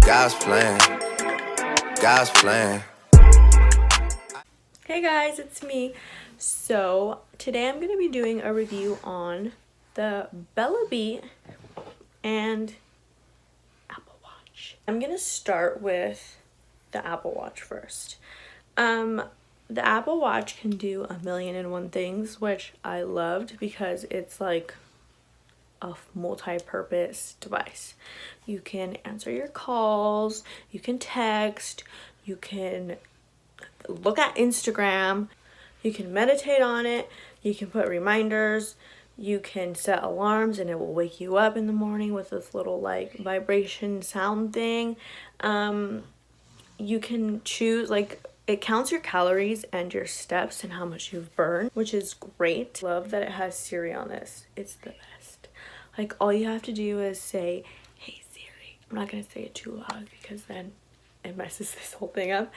God's plan. God's plan. Hey guys, it's me. So today I'm going to be doing a review on the Bellabeat and Apple Watch. I'm going to start with the Apple Watch first. The Apple Watch can do 1,000,001 things, which I loved because it's like a multi-purpose device. You can answer your calls, you can text, you can look at Instagram, you can meditate on it, you can put reminders, you can set alarms and it will wake you up in the morning with this little like vibration sound thing. You can choose, like, it counts your calories and your steps and how much you've burned, which is great. Love that it has Siri on this. It's the best. Like, all you have to do is say, "Hey Siri." I'm not gonna say it too loud because then it messes this whole thing up.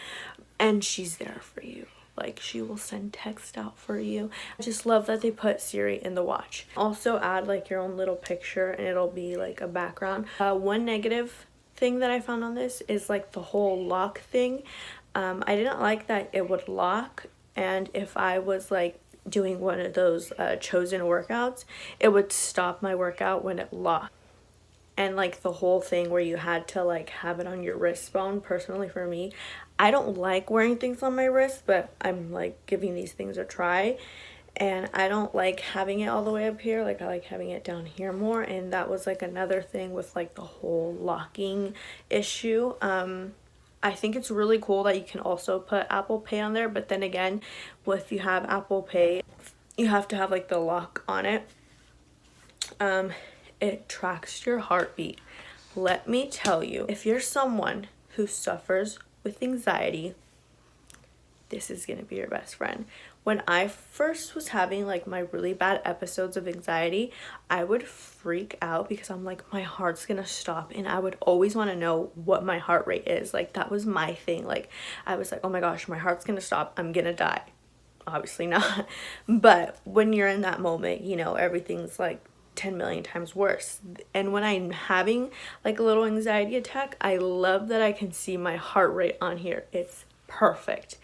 And she's there for you. Like, she will send text out for you. I just love that they put Siri in the watch. Also add like your own little picture and it'll be like a background. One negative thing that I found on this is like the whole lock thing. I didn't like that it would lock, and if I was like doing one of those chosen workouts, it would stop my workout when it locked. And like the whole thing where you had to like have it on your wrist bone, personally for me, I don't like wearing things on my wrist, but I'm like giving these things a try, and I don't like having it all the way up here. Like, I like having it down here more, and that was like another thing with like the whole locking issue. I think it's really cool that you can also put Apple Pay on there, but then again, if you have Apple Pay, you have to have like the lock on it. It tracks your heartbeat. Let me tell you, if you're someone who suffers with anxiety, this is gonna be your best friend. When I first was having like my really bad episodes of anxiety, I would freak out because I'm like, my heart's gonna stop, and I would always want to know what my heart rate is. Like, that was my thing. Like, I was like, oh my gosh, my heart's gonna stop, I'm gonna die. Obviously not. But when you're in that moment, you know, everything's like 10 million times worse. And when I'm having like a little anxiety attack, I love that I can see my heart rate on here. It's perfect.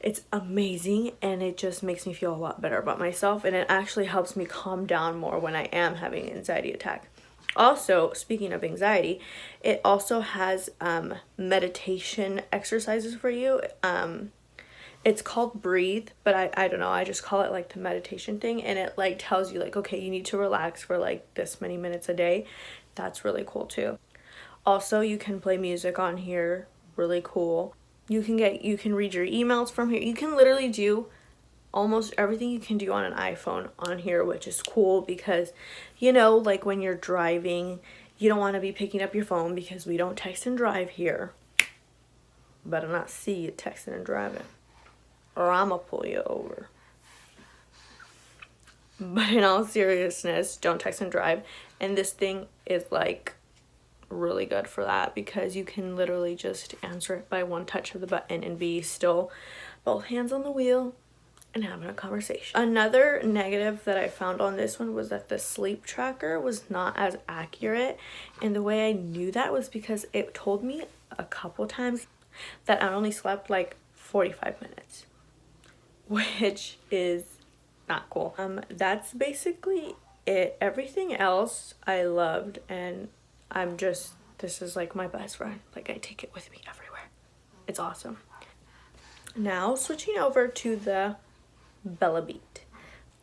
It's amazing, and it just makes me feel a lot better about myself, and it actually helps me calm down more when I am having an anxiety attack. Also, speaking of anxiety, it also has meditation exercises for you. It's called Breathe, but I don't know, I just call it like the meditation thing, and it like tells you like, okay, you need to relax for like this many minutes a day. That's really cool too. Also, you can play music on here, really cool. You can read your emails from here. You can literally do almost everything you can do on an iPhone on here, which is cool because, you know, like when you're driving, you don't want to be picking up your phone because we don't text and drive here. Better not see you texting and driving, or I'ma pull you over. But in all seriousness, don't text and drive. And this thing is like really good for that because you can literally just answer it by one touch of the button and be still, both hands on the wheel, and having a conversation. Another negative that I found on this one was that the sleep tracker was not as accurate, and the way I knew that was because it told me a couple times that I only slept like 45 minutes, which is not cool. That's basically it. Everything else I loved, and this is like my best friend. Like, I take it with me everywhere. It's awesome. Now, switching over to the Bellabeat.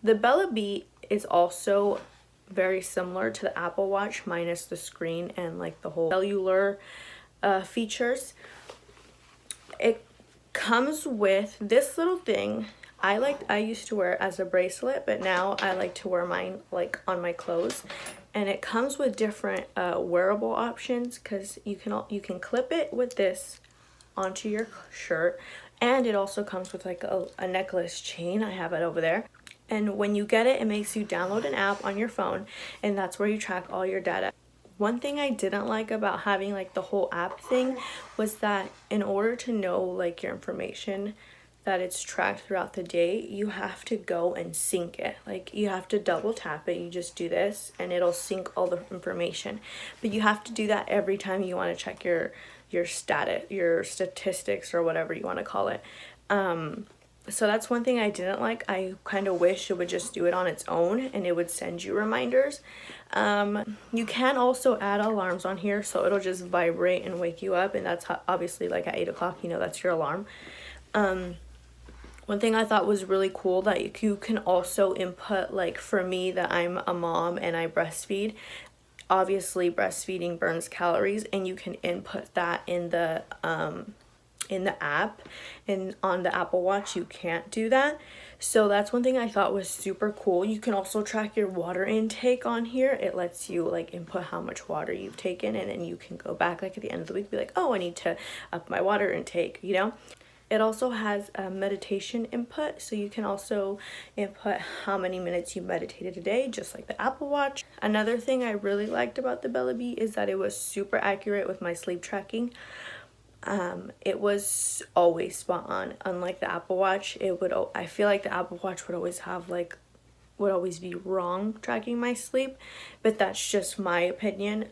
The Bellabeat is also very similar to the Apple Watch, minus the screen and like the whole cellular features. It comes with this little thing. I used to wear it as a bracelet, but now I like to wear mine like on my clothes. And it comes with different wearable options, because you can clip it with this onto your shirt, and it also comes with like a necklace chain. I have it over there. And when you get it, it makes you download an app on your phone, and that's where you track all your data. One thing I didn't like about having like the whole app thing was that in order to know like your information, that it's tracked throughout the day, you have to go and sync it. Like, you have to double tap it. You just do this and it'll sync all the information. But you have to do that every time you want to check your statistics, or whatever you want to call it. So that's one thing I didn't like. I kind of wish it would just do it on its own and it would send you reminders. You can also add alarms on here, so it'll just vibrate and wake you up, and that's how, obviously, like at 8 o'clock, you know, that's your alarm. One thing I thought was really cool, that you can also input, like for me, that I'm a mom and I breastfeed. Obviously breastfeeding burns calories, and you can input that in the app, and on the Apple Watch you can't do that. So that's one thing I thought was super cool. You can also track your water intake on here. It lets you like input how much water you've taken, and then you can go back like at the end of the week, be like, oh, I need to up my water intake, you know. It also has a meditation input, so you can also input how many minutes you meditated a day, just like the Apple Watch. Another thing I really liked about the Bellabeat is that it was super accurate with my sleep tracking. It was always spot on. Unlike the Apple Watch, I feel like the Apple Watch would always be wrong tracking my sleep, but that's just my opinion.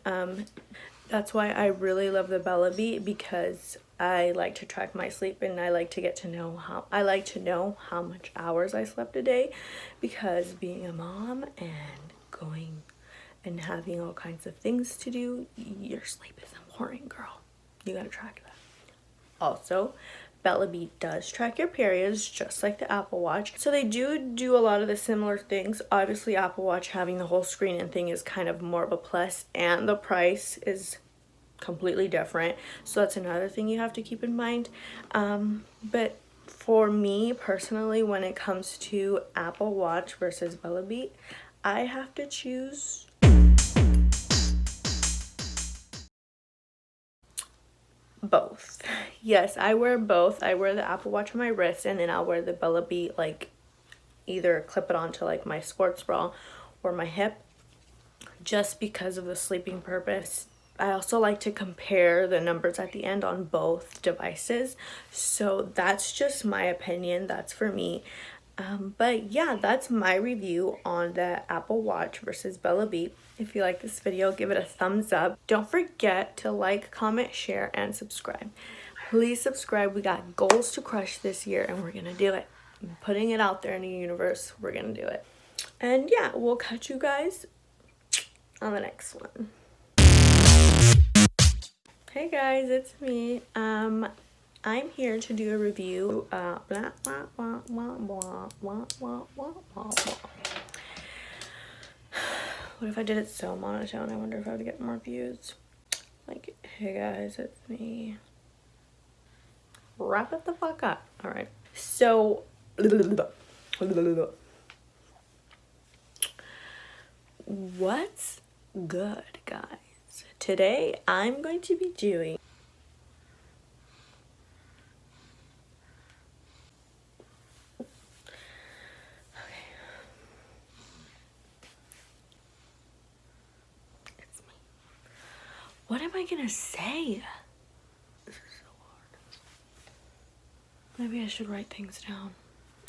That's why I really love the Bellabeat, because I like to track my sleep, and I like to know how much hours I slept a day, because being a mom and going and having all kinds of things to do, your sleep is important, girl. You gotta track that. Also, Bellabeat does track your periods just like the Apple Watch. So they do a lot of the similar things. Obviously, Apple Watch having the whole screen and thing is kind of more of a plus, and the price is completely different. So that's another thing you have to keep in mind. But for me personally, when it comes to Apple Watch versus Bellabeat, I have to choose both. Yes, I wear both. I wear the Apple Watch on my wrist, and then I'll wear the Bellabeat, like either clip it onto like my sports bra or my hip, just because of the sleeping purpose. I also like to compare the numbers at the end on both devices. So that's just my opinion. That's for me. But yeah, that's my review on the Apple Watch versus Bellabeat. If you like this video, give it a thumbs up. Don't forget to like, comment, share, and subscribe. Please subscribe. We got goals to crush this year, and we're gonna do it. I'm putting it out there in the universe. We're gonna do it. And yeah, we'll catch you guys on the next one. Hey guys, it's me. I'm here to do a review. What if I did it so monotone? I wonder if I would get more views. Like, hey guys, it's me. Wrap it the fuck up. All right. So, what's good, guys? Today, I'm going to be doing what am I gonna say? This is so hard. Maybe I should write things down.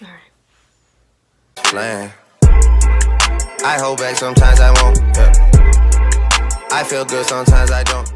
All right. Playing. I hold back sometimes I won't. Yeah. I feel good sometimes I don't.